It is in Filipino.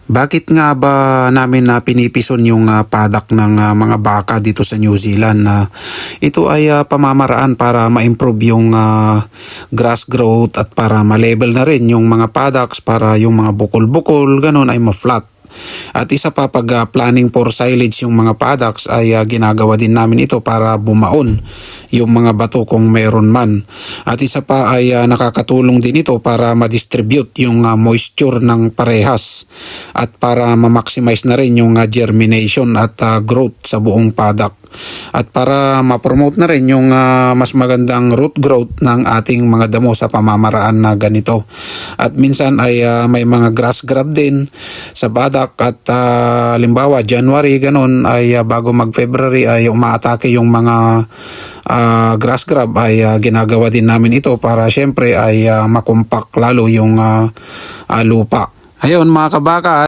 Bakit nga ba namin na pinipison yung paddock ng mga baka dito sa New Zealand? Ito ay pamamaraan para ma-improve yung grass growth at para ma-level na rin yung mga paddocks para yung mga bukol-bukol ganun ay ma-flat. At isa pa pag planning for silage yung mga paddocks ay ginagawa din namin ito para bumaon yung mga bato kung mayroon man. At isa pa ay nakakatulong din ito para ma-distribute yung moisture ng parehas at para ma-maximize na rin yung germination at growth sa buong paddock. At para ma-promote na rin yung mas magandang root growth ng ating mga damo sa pamamaraan na ganito. At minsan ay may mga grass grab din sa paddock at halimbawa January ganun ay bago mag February ay umaatake yung mga grass grab ay ginagawa din namin ito para syempre ay makumpak lalo yung lupa. Ayun mga kabaka.